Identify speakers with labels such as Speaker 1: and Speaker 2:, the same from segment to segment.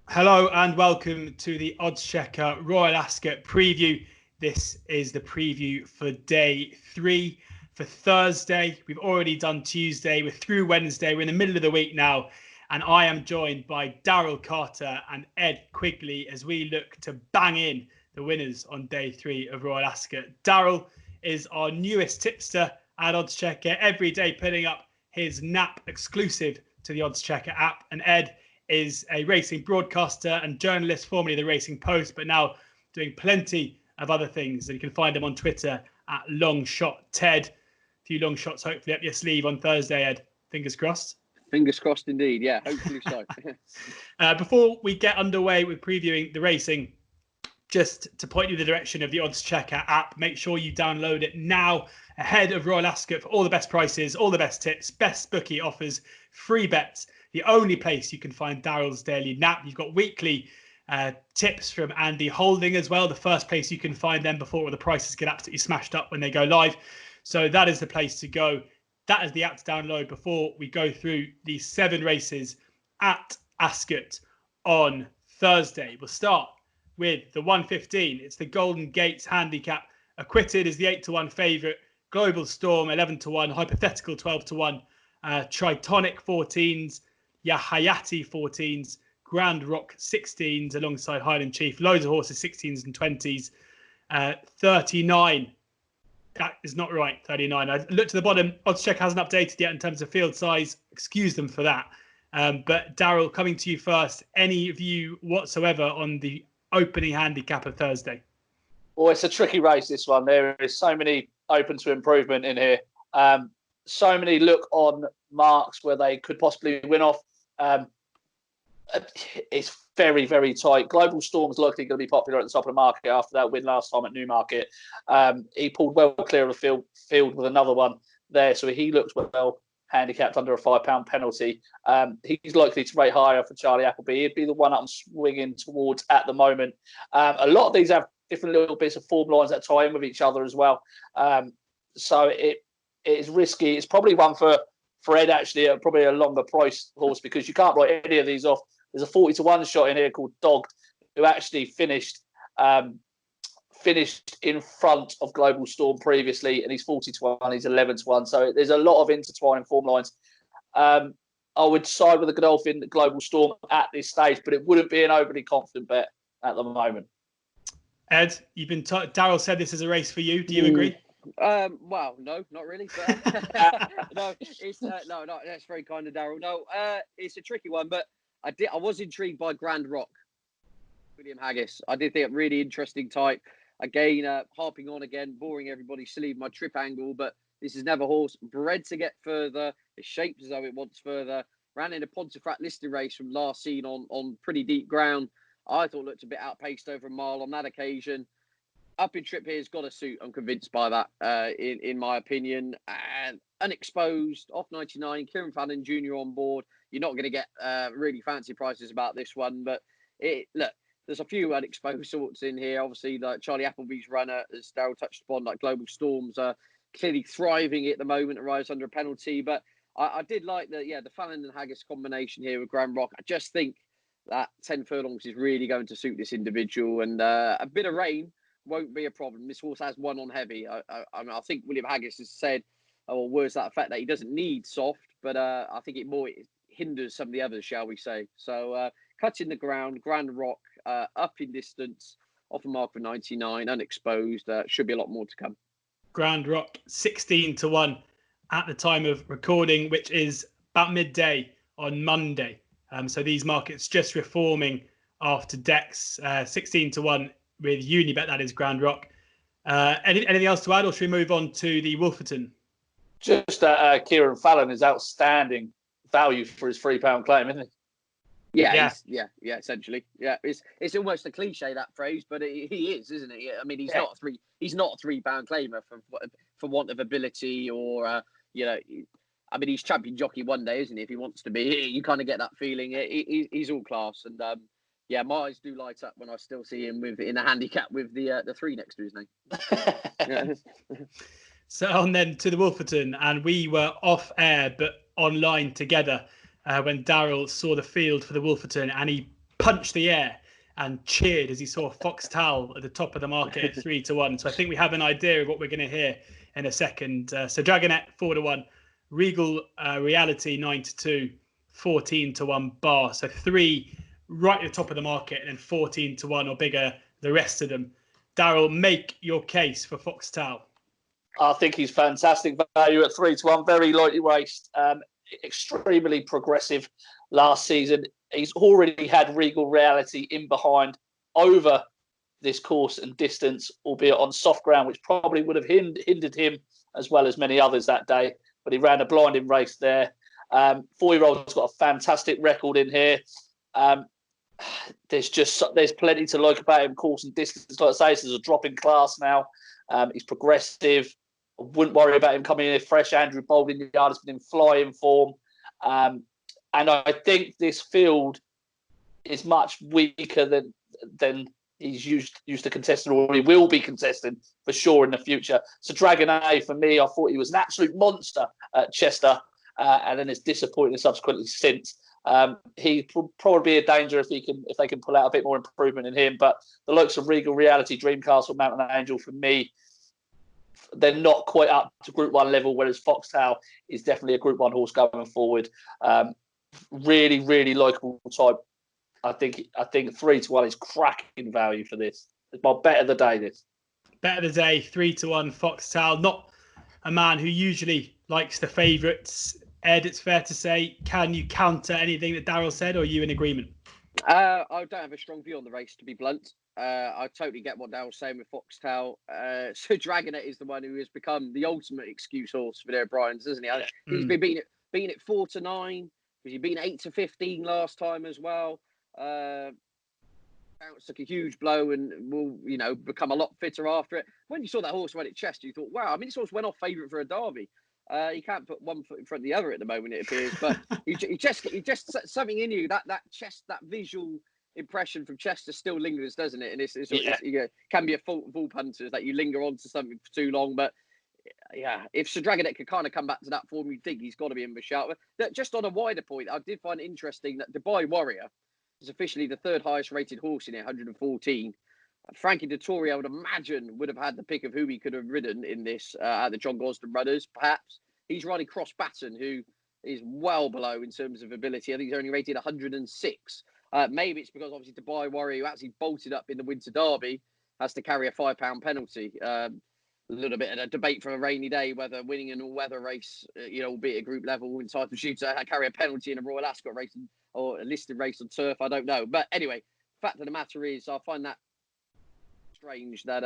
Speaker 1: Hello and welcome to the Oddschecker Royal Ascot preview. This is the preview for day 3 for Thursday. We've already done Tuesday. We're through Wednesday. We're in the middle of the week now. And I am joined by Daryl Carter and Ed Quigley as we look to bang in the winners on day 3 of Royal Ascot. Daryl is our newest tipster at Oddschecker, every day putting up his nap exclusive to the Oddschecker app. And Ed is a racing broadcaster and journalist, formerly the Racing Post, but now doing plenty of other things. And you can find him on Twitter at Longshot Ted. A few long shots hopefully up your sleeve on Thursday, Ed. Fingers crossed.
Speaker 2: Fingers crossed indeed. Yeah, hopefully so.
Speaker 1: Before we get underway with previewing the racing, just to point you in the direction of the Oddschecker app, make sure you download it now ahead of Royal Ascot for all the best prices, all the best tips, best bookie offers, free bets. The only place you can find Daryl's Daily Nap. You've got weekly tips from Andy Holding as well. The first place you can find them before the prices get absolutely smashed up when they go live. So that is the place to go. That is the app to download before we go through the 7 races at Ascot on Thursday. We'll start with the 1:15. It's the Golden Gates Handicap. Acquitted is the 8-1 favourite. Global Storm 11-1. Hypothetical 12-1. Tritonic 14s. Yahayati 14s. Grand Rock 16s alongside Highland Chief. Loads of horses 16s and 20s. 39. That is not right, 39. I looked to the bottom. Oddschecker hasn't updated yet in terms of field size. Excuse them for that. But Daryl, coming to you first. Any view whatsoever on the opening handicap of Thursday?
Speaker 3: Well, it's a tricky race, this one. There is so many open to improvement in here. So many look on marks where they could possibly win off. It's very, very tight. Global Storm's likely going to be popular at the top of the market after that win last time at Newmarket. He pulled well clear of the field with another one there, so he looks well handicapped under a £5 penalty. He's likely to rate higher for Charlie Appleby. He'd be the one I'm swinging towards at the moment. A lot of these have different little bits of form lines that tie in with each other as well. So it is risky. It's probably one for Ed, actually, probably a longer price horse, because you can't write any of these off. There's a 40-1 shot in here called Dogged, who actually finished in front of Global Storm previously, and he's 40-1, he's 11-1. So there's a lot of intertwining form lines. I would side with the Godolphin Global Storm at this stage, but it wouldn't be an overly confident bet at the moment.
Speaker 1: Ed, you've been Daryl said this is a race for you. Do you agree?
Speaker 2: Well, no, not really. But no, it's no. That's very kind of Daryl. No, it's a tricky one, but I was intrigued by Grand Rock, William Haggis. I did think a really interesting type. Again, harping on again, boring everybody, silly my trip angle, but this is never horse bred to get further. It's shaped as though it wants further. Ran in a Pontefract listed race from last seen on pretty deep ground. I thought looked a bit outpaced over a mile on that occasion. Up in trip here has got a suit. I'm convinced by that, in my opinion. And unexposed, off 99, Kieran Fallon Jr. on board. You're not going to get really fancy prices about this one. But look, there's a few unexposed sorts in here. Obviously, like Charlie Appleby's runner, as Daryl touched upon, like Global Storms, clearly thriving at the moment, arrives under a penalty. But I did like the Fallon and Haggis combination here with Grand Rock. I just think that 10 furlongs is really going to suit this individual. And a bit of rain won't be a problem. This horse has one on heavy. I think William Haggis has said, or words to that effect, that he doesn't need soft, but I think it more hinders some of the others, shall we say. So cutting the ground, Grand Rock, up in distance, off a mark for 99, unexposed. Should be a lot more to come.
Speaker 1: Grand Rock 16-1 at the time of recording, which is about midday on Monday. So these markets just reforming after Dex. 16-1 with Unibet, that is Grand Rock. Anything else to add, or should we move on to the Wolferton?
Speaker 3: Just that Kieran Fallon is outstanding value for his £3 claim, isn't he?
Speaker 2: Yeah, essentially. Yeah, it's almost a cliche, that phrase, but he is, isn't he? I mean, he's not a £3 claimer for want of ability, or I mean, he's champion jockey one day, isn't he? If he wants to be, you kind of get that feeling. He's all class, and my eyes do light up when I still see him in a handicap with the 3 next to his name.
Speaker 1: So on then to the Wolferton, and we were off air but online together when Daryl saw the field for the Wolferton, and he punched the air and cheered as he saw Foxtel at the top of the market at 3-1. So I think we have an idea of what we're going to hear in a second. So Dragonet 4-1, Regal Reality 9-2, 14-1 Bar. So 3 right at the top of the market, and then 14-1 or bigger the rest of them. Daryl, make your case for Foxtel.
Speaker 3: I think he's fantastic value at 3-1. Very lightly raced, extremely progressive last season. He's already had Regal Reality in behind over this course and distance, albeit on soft ground, which probably would have hindered him as well as many others that day. But he ran a blinding race there. 4-year-old's got a fantastic record in here. There's plenty to like about him, course and distance. Like I say, this is a drop in class now. He's progressive. I wouldn't worry about him coming in fresh. Andrew Bold in the yard has been in flying form. And I think this field is much weaker than he's used to contesting, or he will be contesting for sure in the future. So Dragon A, for me, I thought he was an absolute monster at Chester, and then it's disappointing subsequently since. He'd probably be a danger if they can pull out a bit more improvement in him. But the likes of Regal Reality, Dreamcastle, Mountain Angel, for me, they're not quite up to Group 1 level, whereas Foxtel is definitely a Group 1 horse going forward. Really, really likeable type. I think 3-1 is cracking value for this. It's my bet of the day, this.
Speaker 1: Bet of the day, 3-1 Foxtel. Not a man who usually likes the favourites. Ed, it's fair to say, can you counter anything that Daryl said, or are you in agreement?
Speaker 2: I don't have a strong view on the race, to be blunt. I totally get what Daryl's saying with Foxtel. So Dragonet is the one who has become the ultimate excuse horse for the O'Briens, isn't he? He's been beating it 4-9. He's been 8-15 last time as well. Bounce took a huge blow and will, become a lot fitter after it. When you saw that horse run at Chester, you thought, wow, I mean, this horse went off favourite for a derby. You can't put one foot in front of the other at the moment, it appears. But you just something in you, that visual impression from Chester still lingers, doesn't it? And it can be a fault of all punters that you linger on to something for too long. But yeah, if Sir Dragonet could kind of come back to that form, you'd think he's got to be in the shout. But just on a wider point, I did find it interesting that Dubai Warrior is officially the third highest rated horse in it, 114. Frankie Dettori, I would imagine, would have had the pick of who he could have ridden in this at the John Gosden Runners, perhaps. He's riding Cross Baton, who is well below in terms of ability. I think he's only rated 106. Maybe it's because, obviously, Dubai Warrior, who actually bolted up in the Winter Derby, has to carry a £5 penalty. A little bit of a debate for a rainy day whether winning an all-weather race, albeit a group level in title shooter, carry a penalty in a Royal Ascot race or a listed race on turf. I don't know. But anyway, fact of the matter is, I find that strange that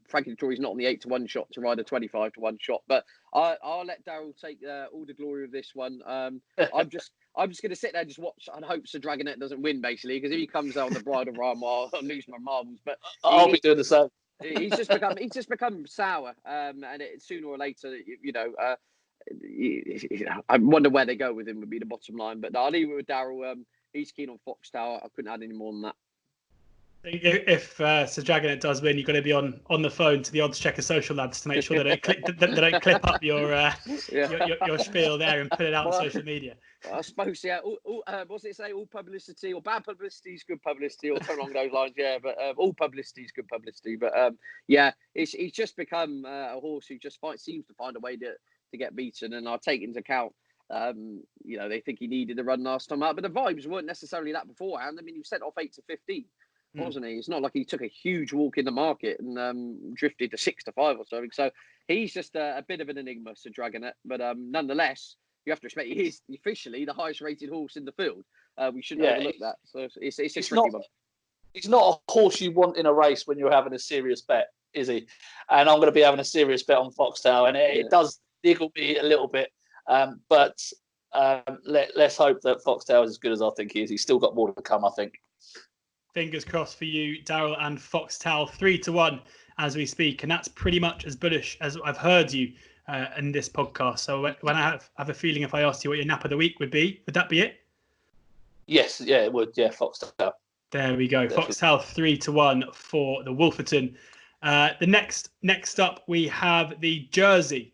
Speaker 2: Frankie Dettori's not on the 8-1 shot to ride a 25-1 shot. But I'll let Daryl take all the glory of this one. I'm just going to sit there and just watch and hope Sir Dragonet doesn't win, basically, because if he comes out on the bridle run, I'll lose my marbles. But
Speaker 3: I'll be doing the same.
Speaker 2: He's just become sour, and sooner or later, I wonder where they go with him would be the bottom line. But no, I'll leave it with Daryl. He's keen on Foxtel. I couldn't add any more than that.
Speaker 1: If Sir Dragonet does win, you've got to be on the phone to the Oddschecker social lads to make sure they don't clip up your spiel there and put it out on social media.
Speaker 2: I suppose, yeah. What does it say? All publicity or bad publicity is good publicity, or something along those lines. Yeah, but all publicity is good publicity. But yeah, he's just become a horse who just seems to find a way to get beaten. And I'll take into account, they think he needed a run last time out, but the vibes weren't necessarily that beforehand. I mean, he sent off 8-15. Wasn't he? It's not like he took a huge walk in the market and drifted to 6-5 or something. So he's just a bit of an enigma, Sir Dragonet. But nonetheless, you have to respect he is officially the highest rated horse in the field. We shouldn't overlook that. So it's a tricky one.
Speaker 3: He's not a horse you want in a race when you're having a serious bet, is he? And I'm going to be having a serious bet on Foxtel, and it does niggle me a little bit. But let's hope that Foxtel is as good as I think he is. He's still got more to come, I think.
Speaker 1: Fingers crossed for you, Daryl, and Foxtel 3-1 as we speak, and that's pretty much as bullish as I've heard you in this podcast. So when I have a feeling, if I asked you what your nap of the week would that be it?
Speaker 3: Yes, yeah, it would. Yeah, Foxtel.
Speaker 1: There we go. Definitely. Foxtel 3-1 for the Wolferton. The next up we have the Jersey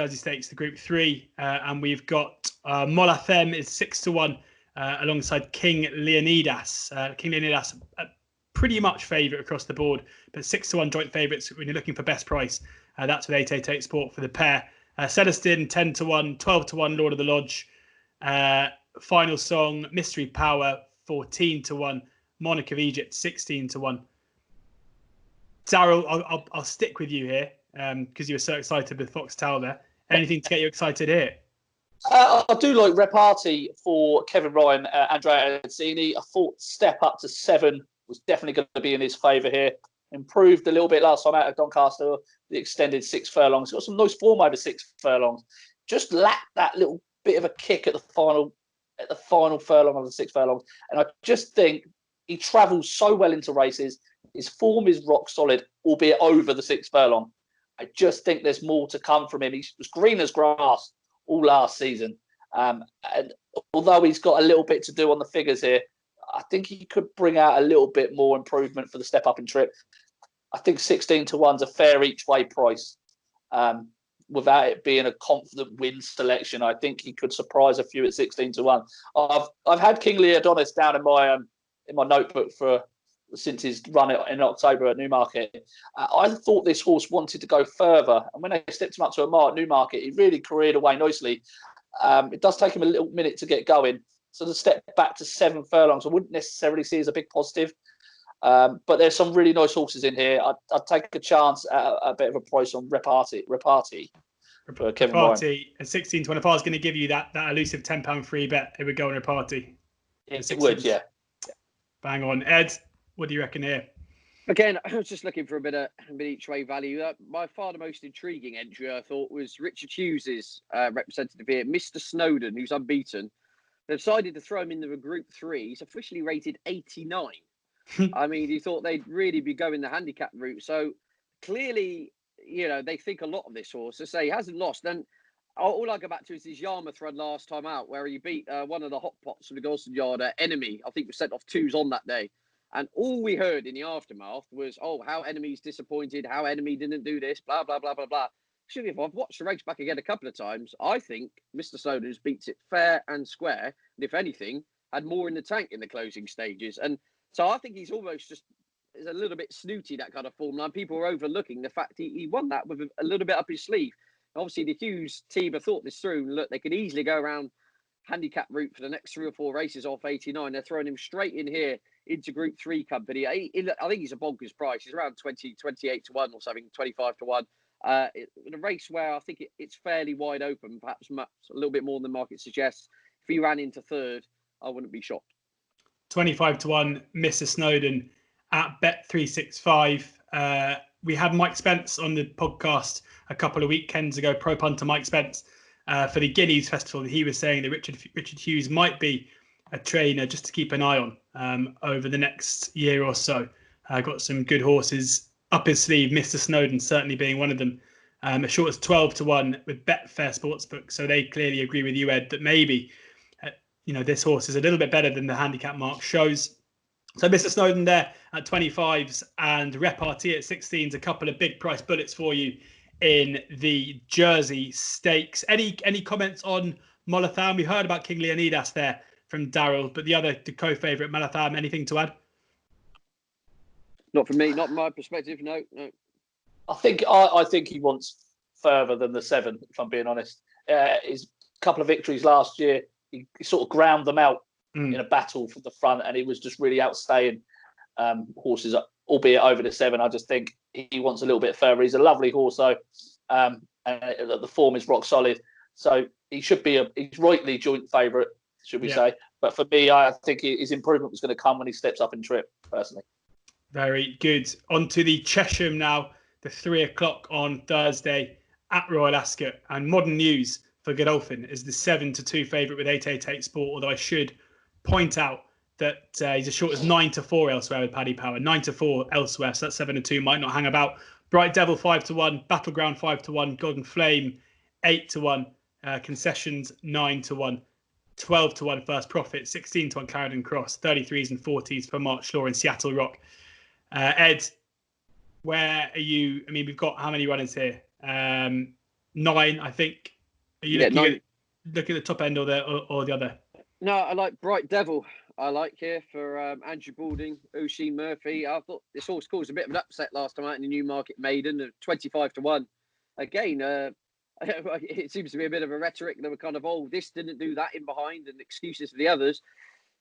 Speaker 1: Stakes, the Group 3, and we've got Molathem is 6-1. alongside King Leonidas. King Leonidas, pretty much favourite across the board, but 6-1 joint favourites when you're looking for best price. That's with 888 Sport for the pair. Celestin 10-1, 12-1 Lord of the Lodge. Final Song Mystery Power 14-1, Monarch of Egypt 16-1. Daryl, I'll stick with you here because you were so excited with Foxtel there. Anything to get you excited here?
Speaker 3: I do like Repartee for Kevin Ryan, Andrea Azzini. I thought step up to 7 was definitely going to be in his favour here. Improved a little bit last time out of Doncaster, the extended 6 furlongs. Got some nice form over 6 furlongs. Just lacked that little bit of a kick at the final furlong of the 6 furlongs. And I just think he travels so well into races. His form is rock solid, albeit over the 6 furlong. I just think there's more to come from him. He was green as grass all last season. And although he's got a little bit to do on the figures here, I think he could bring out a little bit more improvement for the step up in trip. I think 16-1 is a fair each way price. Without it being a confident win selection, I think he could surprise a few at 16-1. I've had King Leonidas down in my notebook since his run in October at Newmarket. I thought this horse wanted to go further, and when they stepped him up to a mark at Newmarket, he really careered away nicely. It does take him a little minute to get going, so the step back to 7 furlongs I wouldn't necessarily see as a big positive. But there's some really nice horses in here. I'd take a chance at a bit of a price on Repartee for Kevin Ryan.
Speaker 1: At 16-1. If I was going to give you that elusive £10 free bet, it would go on Repartee.
Speaker 3: It would, yeah.
Speaker 1: Bang on. Ed, what do you reckon here?
Speaker 2: Again, I was just looking for a bit of each way value. By far the most intriguing entry, I thought, was Richard Hughes's representative here, Mr. Snowden, who's unbeaten. They decided to throw him in the Group 3. He's officially rated 89. I mean, you thought they'd really be going the handicap route. So clearly, they think a lot of this horse. To say he hasn't lost. And all I go back to is his Yarmouth run last time out, where he beat one of the hot pots from the Gosden Yard, Enemy. I think was sent off 2s on that day. And all we heard in the aftermath was, how Enemy's disappointed, how Enemy didn't do this, blah, blah, blah, blah, blah. Actually, if I've watched the race back again a couple of times, I think Mr. Snowden's beats it fair and square. And if anything, had more in the tank in the closing stages. And so I think he's almost just is a little bit snooty, that kind of form line. People are overlooking the fact he won that with a little bit up his sleeve. Obviously, the Hughes team have thought this through. And look, they could easily go around handicap route for the next 3 or 4 races off 89. They're throwing him straight in here into Group 3 company. I think he's a bonkers price. He's around 28-1 or something, 25-1. In a race where I think it's fairly wide open, perhaps a little bit more than the market suggests. If he ran into 3rd, I wouldn't be shocked.
Speaker 1: 25-1, Mr. Snowden at Bet365. We had Mike Spence on the podcast a couple of weekends ago, pro punter Mike Spence, for the Guineas Festival. He was saying that Richard Hughes might be a trainer just to keep an eye on over the next year or so. Got some good horses up his sleeve, Mr. Snowden certainly being one of them. As short as 12-1 with Betfair Sportsbook. So they clearly agree with you, Ed, that maybe this horse is a little bit better than the handicap mark shows. So Mr. Snowden there at 25s and Repartee at 16s, a couple of big price bullets for you in the Jersey Stakes. Any comments on Molatham? We heard about King Leonidas there from Daryl, but the co-favourite Molatham, anything to add?
Speaker 2: Not from me, not from my perspective, no.
Speaker 3: I think he wants further than the 7, if I'm being honest. His couple of victories last year, he sort of ground them out in a battle from the front, and he was just really outstaying horses, albeit over the 7. I just think he wants a little bit further. He's a lovely horse, though, and the form is rock solid. So he should be he's rightly joint favourite, should we say. But for me, I think his improvement was going to come when he steps up in trip, personally. Very
Speaker 1: good. On to the Chesham now, the 3 o'clock on Thursday at Royal Ascot. And modern news for Godolphin is the 7-2 favourite with 888 Sport, although I should point out that he's as short as 9-4 elsewhere with Paddy Power. 9-4 elsewhere, so that 7-2 might not hang about. Bright Devil 5-1, Battleground 5-1, Golden Flame 8-1, Concessions 9-1, 12-1 First Profit, 16-1 Clarendon Cross, 33s and 40s for March Law and Seattle Rock. Ed, where are you? I mean, we've got how many runners here? 9, I think. Are you looking at the top end or the other?
Speaker 2: No, I like Bright Devil. I like here for Andrew Balding, Oisin Murphy. I thought this horse caused a bit of an upset last time out in the Newmarket Maiden, 25-1. Again, it seems to be a bit of a rhetoric. They were kind of, oh, this didn't do that in behind, and excuses for the others.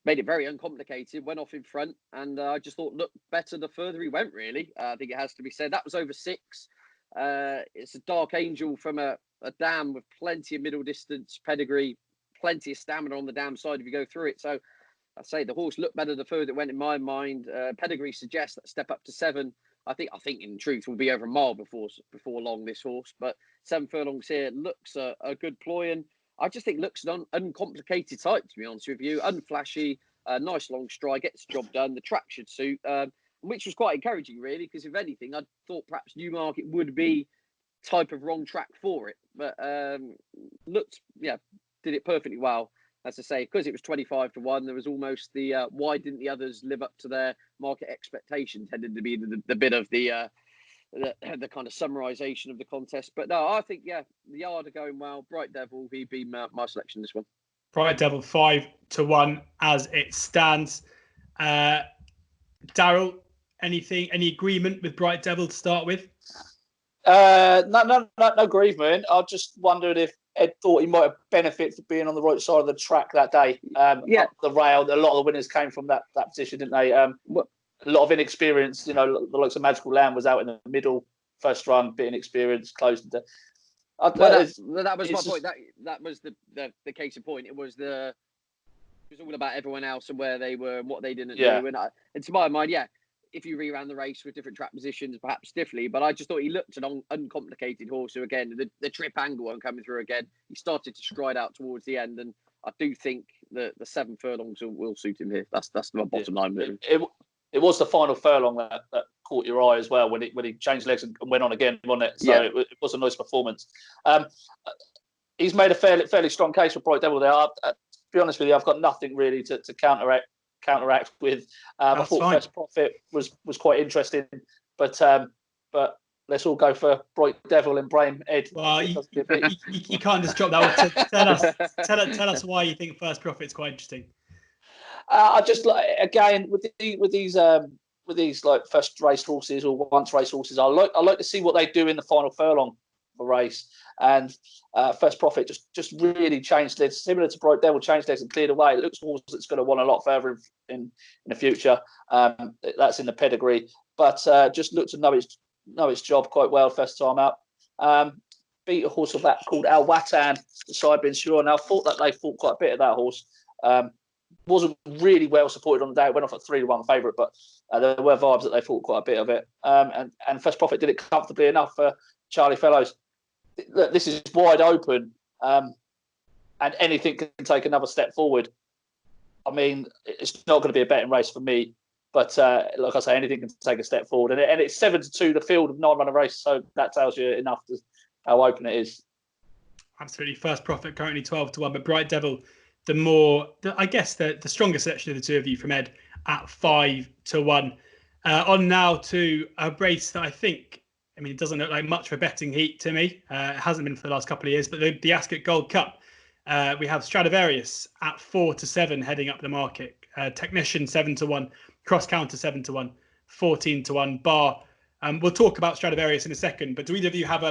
Speaker 2: Made it very uncomplicated, went off in front, and I just thought looked better the further he went, really. I think it has to be said. That was over 6. It's a Dark Angel from a dam with plenty of middle distance pedigree, plenty of stamina on the dam side if you go through it. So I say the horse looked better the further it went in my mind. Pedigree suggests that step up to 7. I think in truth will be over a mile before long, this horse. But 7 furlongs here looks a good ploy, and I just think looks an uncomplicated type, to be honest with you. Unflashy, nice long stride, gets the job done. The track should suit, which was quite encouraging, really, because if anything, I thought perhaps Newmarket would be type of wrong track for it. But did it perfectly well. As I say, because it was 25-1, there was almost the why didn't the others live up to their market expectation tended to be the bit of the kind of summarisation of the contest. But no, I think, the yard are going well. Bright Devil, he'd be my selection this one.
Speaker 1: Bright Devil 5-1 as it stands. Daryl, any agreement with Bright Devil to start with?
Speaker 3: No agreement. I just wondered if Ed thought he might have benefited for being on the right side of the track that day. Up the rail, a lot of the winners came from that position, didn't they? A lot of inexperience. The likes of Magical Land was out in the middle, first run, bit inexperienced, closed. That was my
Speaker 2: point. That was the case in point. It was all about everyone else and where they were and what they didn't do. And to my mind, if you reran the race with different track positions, perhaps differently. But I just thought he looked an uncomplicated horse. So again, the trip angle won't coming through again. He started to stride out towards the end, and I do think that the 7 furlongs will suit him here. That's my bottom line.
Speaker 3: It was the final furlong that caught your eye as well when he changed legs and went on again, wasn't it? So it was a nice performance. He's made a fairly strong case for Bright Devil there. To be honest with you, I've got nothing really to counteract with. I thought First Profit was quite interesting, but let's all go for Bright Devil and blame Ed.
Speaker 1: Well, you can't just drop that. Tell us why you think First Profit's quite interesting.
Speaker 3: I just again with these like first race horses or once race horses, I like to see what they do in the final furlong of a race. And First Profit just really changed legs, similar to Bright Devil, changed legs and cleared away. It looks a horse that's going to want a lot further in the future. That's in the pedigree, but just looked to know its job quite well first time out. Beat a horse of that called Al Watan, the side being sure. And I thought that they fought quite a bit of that horse. Wasn't really well supported on the day. It went off at 3-1 favourite, but there were vibes that they fought quite a bit of it. And First Profit did it comfortably enough for Charlie Fellows. Look, this is wide open, and anything can take another step forward. I mean, it's not going to be a betting race for me, but like I say, anything can take a step forward. And it's 7-2 the field of 9-runner race, so that tells you enough to how open it is. Absolutely.
Speaker 1: First Profit currently 12-1, but Bright Devil, the stronger selection of the two of you from Ed at 5-1. On now to a race that it doesn't look like much of a betting heat to me. It hasn't been for the last couple of years, but the Ascot Gold Cup, we have Stradivarius at 4-7 heading up the market. Technician 7-1, Cross Counter 7-1, 14-1 Bar. We'll talk about Stradivarius in a second, but do either of you have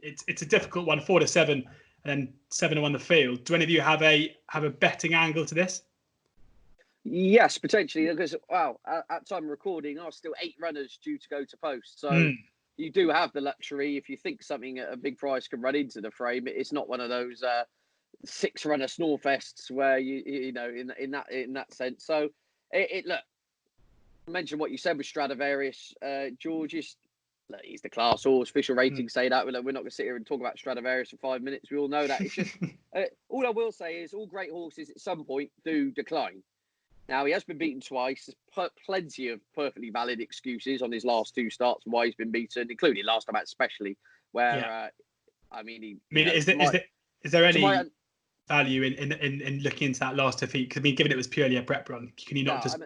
Speaker 1: it's a difficult one, 4-7. And then 7-1 the field. Do any of you have a betting angle to this?
Speaker 2: Yes, potentially. Because at time of recording, are still 8 runners due to go to post. So you do have the luxury. If you think something at a big price can run into the frame, it's not one of those 6-runner snore fests where in that sense. So look. Mention what you said with Stradivarius. George is. He's the class horse. Official ratings say that. We're not going to sit here and talk about Stradivarius for 5 minutes. We all know that. It's just all I will say is all great horses at some point do decline. Now, he has been beaten twice. There's plenty of perfectly valid excuses on his last 2 starts why he's been beaten, including last time out especially, where
Speaker 1: is there any value in looking into that last defeat? Because given it was purely a prep run, can you not just?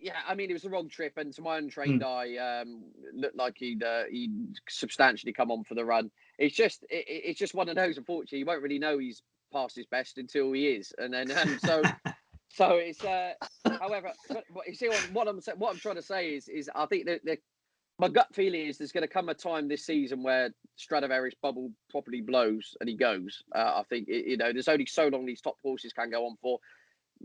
Speaker 2: It was the wrong trip, and to my untrained eye, looked like he'd substantially come on for the run. It's just one of those. Unfortunately, you won't really know he's past his best until he is, and then so it's. However, but you see what I'm trying to say is I think that my gut feeling is there's going to come a time this season where Stradivarius bubble properly blows and he goes. I think there's only so long these top horses can go on for.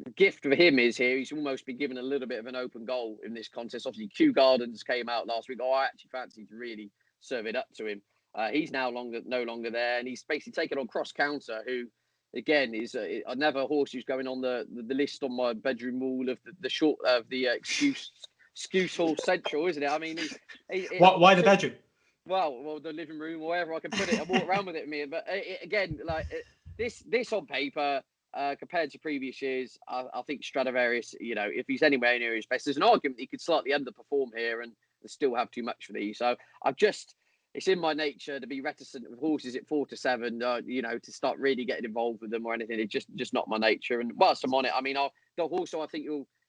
Speaker 2: The gift for him is here. He's almost been given a little bit of an open goal in this contest. Obviously, Kew Gardens came out last week. I actually fancied to really serve it up to him. He's now no longer there, and he's basically taken on Cross Counter, who, again, is another horse who's going on the list on my bedroom wall of the excuse hall central, isn't it? I mean,
Speaker 1: why the bedroom?
Speaker 2: Well, the living room or wherever I can put it. I walk around with it, me. But again, like this on paper. Compared to previous years, I think Stradivarius, if he's anywhere near his best, there's an argument he could slightly underperform here and still have too much for these. So it's in my nature to be reticent with horses at 4 to 7, to start really getting involved with them or anything. It's just not my nature. And whilst I'm on it, I mean, the horse I think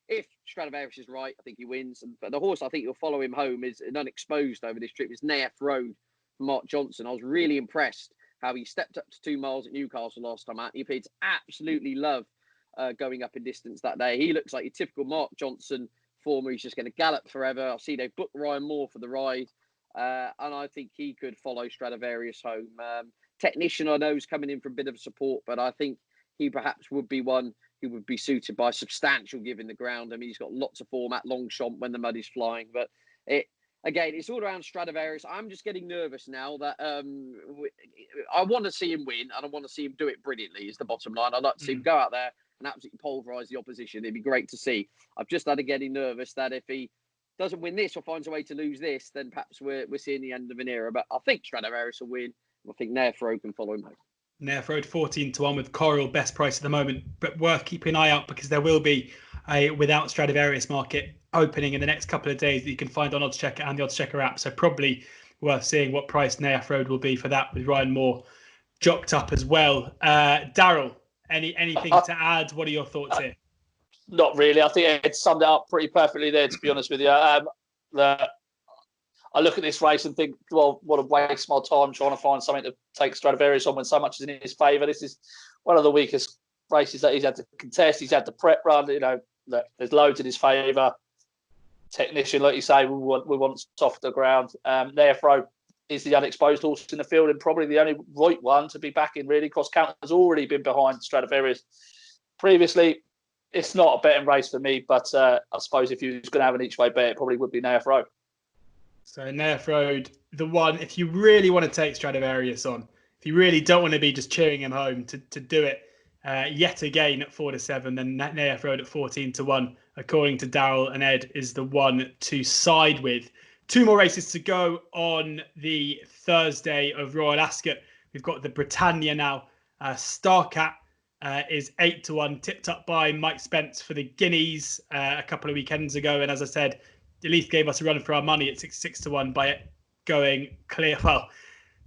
Speaker 2: if Stradivarius is right, I think he wins. But the horse I think you'll follow him home is an unexposed over this trip is Naef Road from Mark Johnson. I was really impressed how he stepped up to 2 miles at Newcastle last time out. He appeared to absolutely love going up in distance that day. He looks like your typical Mark Johnson former. He's just going to gallop forever. I see they've booked Ryan Moore for the ride. And I think he could follow Stradivarius home. Technician, I know, is coming in for a bit of support, but I think he perhaps would be one who would be suited by substantial give in the ground. I mean, he's got lots of form at Longchamp when the mud is flying, but again, it's all around Stradivarius. I'm just getting nervous now that I want to see him win, and I want to see him do it brilliantly, is the bottom line. I'd like to see him go out there and absolutely pulverise the opposition. It'd be great to see. I've just had to getting nervous that if he doesn't win this or finds a way to lose this, then perhaps we're seeing the end of an era. But I think Stradivarius will win. I think Naef Road can follow him home.
Speaker 1: Naef Road 14 to 1 with Coral best price at the moment, but worth keeping an eye out because there will be a without Stradivarius market opening in the next couple of days that you can find on Oddschecker and the Oddschecker app. So probably worth seeing what price Naef Road will be for that with Ryan Moore jocked up as well. Daryl, anything to add? What are your thoughts here?
Speaker 3: Not really. I think Ed summed it up pretty perfectly there, to be honest with you. I look at this race and think, well, what a waste of my time trying to find something to take Stradivarius on when so much is in his favour. This is one of the weakest races that he's had to contest. He's had the prep run. There's loads in his favour. Technician, like you say, we want soft the ground. Naef Road is the unexposed horse in the field and probably the only right one to be backing, really. Cross Counter has already been behind Stradivarius previously. It's not a betting race for me, but I suppose if you was going to have an each way bet, it probably would be Naef Road.
Speaker 1: So Naef Road, the one, if you really want to take Stradivarius on, if you really don't want to be just cheering him home to do it yet again at 4 to 7, then Naef Road at 14 to 1, according to Daryl and Ed, is the one to side with. 2 more races to go on the Thursday of Royal Ascot. We've got the Britannia now. Starcat is 8 to 1, tipped up by Mike Spence for the Guineas a couple of weekends ago. And as I said, Elise gave us a run for our money at 6 to 1 by it going clear. Well,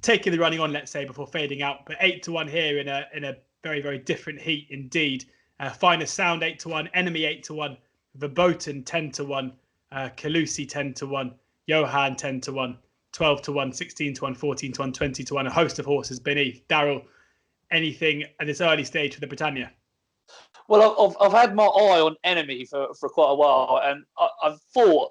Speaker 1: taking the running on, let's say, before fading out. But 8 to 1 here in a very, very different heat indeed. Finest Sound 8 to 1, Enemy 8 to 1, Verboten 10 to 1, Calusi 10 to 1, Johan 10 to 1, 12 to 1, 16 to 1, 14 to 1, 20 to 1, a host of horses beneath. Daryl, anything at this early stage for the Britannia?
Speaker 3: Well, I've had my eye on Enemy for quite a while, and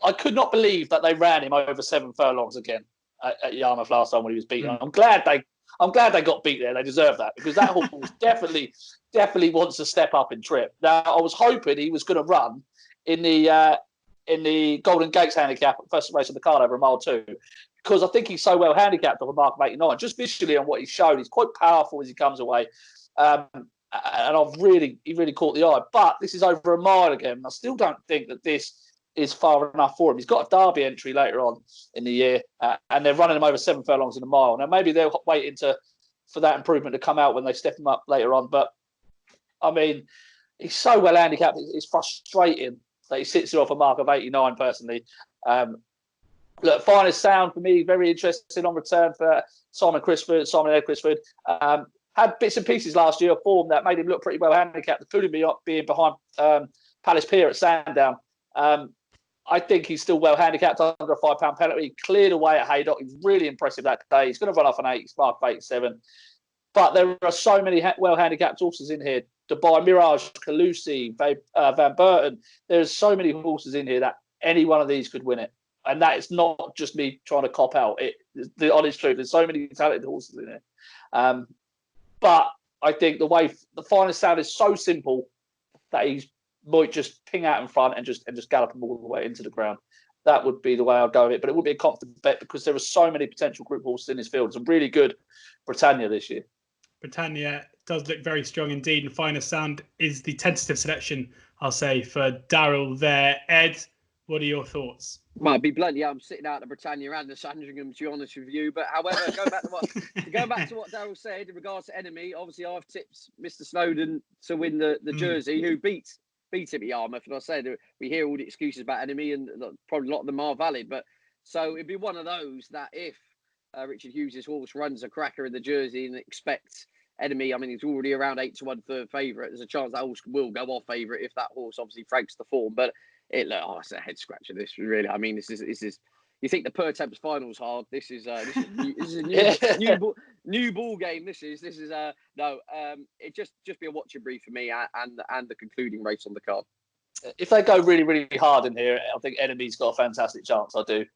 Speaker 3: I could not believe that they ran him over 7 furlongs again at Yarmouth last time when he was beaten. I'm glad they got beat there. They deserve that because that horse definitely wants to step up in trip. Now, I was hoping he was going to run in the Golden Gates handicap, first race of the card over a mile 2, because I think he's so well handicapped off a mark of 89. Just visually on what he's shown, he's quite powerful as he comes away. And he really caught the eye. But this is over a mile again. I still don't think that this is far enough for him. He's got a Derby entry later on in the year, and they're running him over 7 furlongs in a mile. Now, maybe they're waiting for that improvement to come out when they step him up later on. But, I mean, he's so well handicapped. It's frustrating that he sits there off a mark of 89, personally. Look, Finest Sound, for me, very interesting on return for Simon Ed Crisford. Had bits and pieces last year of form that made him look pretty well handicapped, including being behind Palace Pier at Sandown. I think he's still well handicapped under a £5 penalty. He cleared away at Haydock. He was really impressive that day. He's going to run off an 8. He's marked 87. But there are so many well-handicapped horses in here. Dubai Mirage, Calusi, Van Burton. There's so many horses in here that any one of these could win it. And that is not just me trying to cop out. The honest truth, there's so many talented horses in here. But I think the way the finest sound is so simple that he might just ping out in front and just gallop him all the way into the ground. That would be the way I'd go with it. But it would be a confident bet because there are so many potential group horses in this field. Some really good Britannia this year.
Speaker 1: Britannia does look very strong indeed, and Finest Sound is the tentative selection, I'll say, for Daryl there. Ed, what are your thoughts?
Speaker 2: Might be blunt, yeah. I'm sitting out the Britannia and the Sandringham, to be honest with you. But however, going back to what Daryl said in regards to enemy, obviously I've tipped Mr. Snowden to win the jersey, who beat him at Yarmouth. And I said we hear all the excuses about enemy, and probably a lot of them are valid. But so it'd be one of those that if Richard Hughes' horse runs a cracker in the jersey and expects enemy, I mean, he's already around 8-1 third favourite. There's a chance that horse will go off favourite if that horse obviously franks the form. But it's a head scratcher. This really, I mean, this is. You think the per temps finals hard? This is a new ball game. This is no. It just be a watching brief for me and the concluding race on the card.
Speaker 3: If they go really, really hard in here, I think Enemy's got a fantastic chance. I do.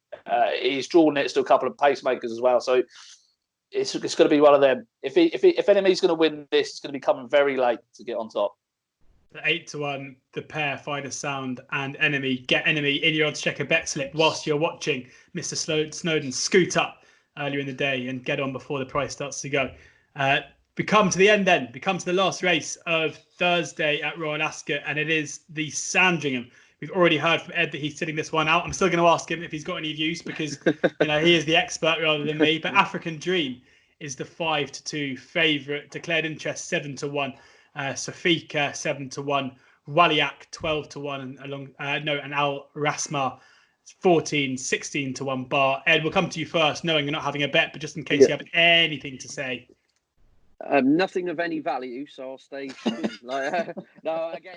Speaker 3: He's drawn next to a couple of pacemakers as well, so it's going to be one of them. If Enemy's going to win this, it's going to be coming very late to get on top.
Speaker 1: The 8-1, the pair, Finest Sound and Enemy. Get Enemy in your Oddschecker bet slip whilst you're watching Mr. Snowden scoot up earlier in the day and get on before the price starts to go. We come to the end then. We come to the last race of Thursday at Royal Ascot, and it is the Sandringham. We've already heard from Ed that he's sitting this one out. I'm still going to ask him if he's got any views because he is the expert rather than me. But African Dream is the 5-2 favourite, declared interest 7-1. Safika 7-1, Waliak 12-1, and Al Rasma 16-1 bar. Ed, we'll come to you first, knowing you're not having a bet, but just in case you have anything to say.
Speaker 2: Nothing of any value, so I'll stay. No, again,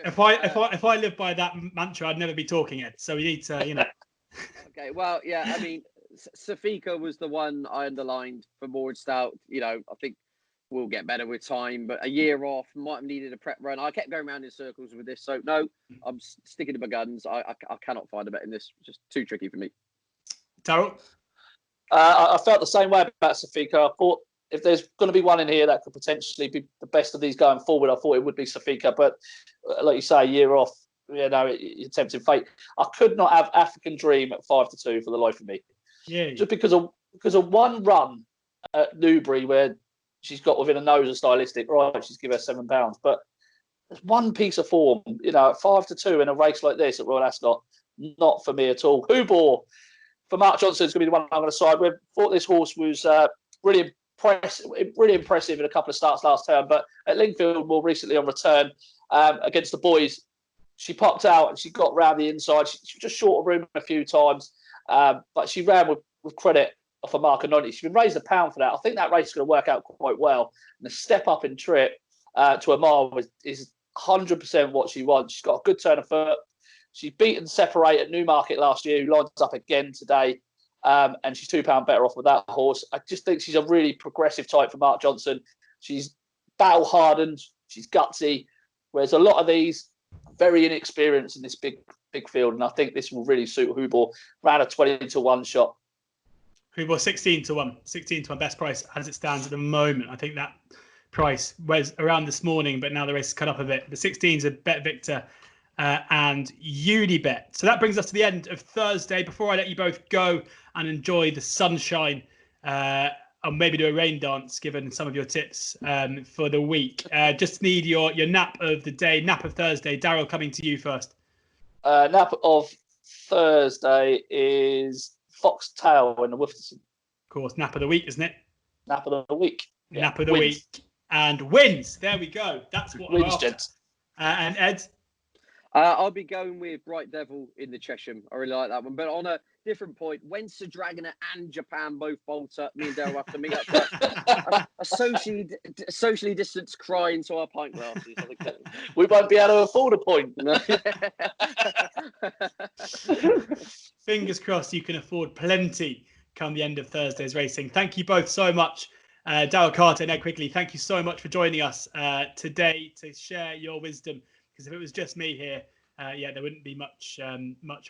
Speaker 1: if I lived by that mantra, I'd never be talking, Ed. So we need to,
Speaker 2: Okay, well, yeah, I mean, Safika was the one I underlined for Moored Stout. I think will get better with time, but a year off might have needed a prep run. I kept going around in circles with this, so no, I'm sticking to my guns. I cannot find a bet in this. Just too tricky for me.
Speaker 1: Daryl?
Speaker 3: I felt the same way about Safika. I thought if there's going to be one in here that could potentially be the best of these going forward, I thought it would be Safika. But like you say, a year off, it's tempting fate. I could not have African Dream at 5-2 for the life of me.
Speaker 1: Yeah.
Speaker 3: Just because of one run at Newbury where she's got within a nose of stylistic, right? She's given her £7, but there's one piece of form, at 5-2 in a race like this at Royal Ascot, not for me at all. Hubor for Mark Johnson is going to be the one I'm going to side with. Thought this horse was really impressive in a couple of starts last term, but at Lingfield more recently on return against the boys, she popped out and she got round the inside. She was just short of room a few times, but she ran with credit off a mark of 90. She's been raised £1 for that. I think that race is going to work out quite well. And the step up in trip to a mile is 100% what she wants. She's got a good turn of foot. She's beaten Separate at Newmarket last year, who lines up again today. And she's £2 better off with that horse. I just think she's a really progressive type for Mark Johnson. She's battle hardened. She's gutsy. Whereas a lot of these very inexperienced in this big field. And I think this will really suit Hubor. Ran a 20-1 shot.
Speaker 1: Hubor 16-1. 16-1 best price as it stands at the moment. I think that price was around this morning, but now the race is cut up a bit. The 16's a Bet Victor and Unibet. So that brings us to the end of Thursday. Before I let you both go and enjoy the sunshine and maybe do a rain dance, given some of your tips for the week, just need your nap of the day, nap of Thursday. Daryl, coming to you first.
Speaker 3: Nap of Thursday is Foxtail in the Wolferton.
Speaker 1: Of course, nap of the week, isn't it?
Speaker 3: Nap of the week.
Speaker 1: Yeah. Nap of the week. And wins. There we go. That's what
Speaker 3: wins, gents.
Speaker 1: And Ed?
Speaker 2: I'll be going with Bright Devil in the Chesham. I really like that one. But on a different point, when Sir Dragoner and Japan both bolt up, me and Daryl have to meet up for a socially distanced cry into our pint glasses. I think
Speaker 3: we won't be able to afford a point. No.
Speaker 1: Fingers crossed you can afford plenty come the end of Thursday's racing. Thank you both so much Daryl Carter and Ed Quigley, thank you so much for joining us today to share your wisdom. Because if it was just me here, there wouldn't be much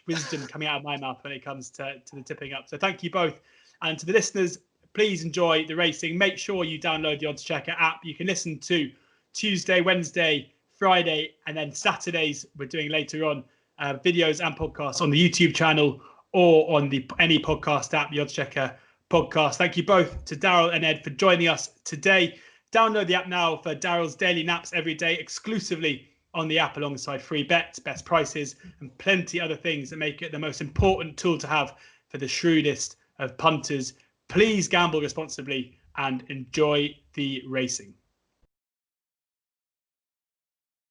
Speaker 1: wisdom coming out of my mouth when it comes to the tipping up. So thank you both. And to the listeners, please enjoy the racing. Make sure you download the Oddschecker app. You can listen to Tuesday, Wednesday, Friday, and then Saturdays we're doing later on videos and podcasts on the YouTube channel or on any podcast app, the Oddschecker podcast. Thank you both to Daryl and Ed for joining us today. Download the app now for Daryl's daily naps every day exclusively on the app, alongside free bets, best prices, and plenty other things that make it the most important tool to have for the shrewdest of punters. Please gamble responsibly and enjoy the racing.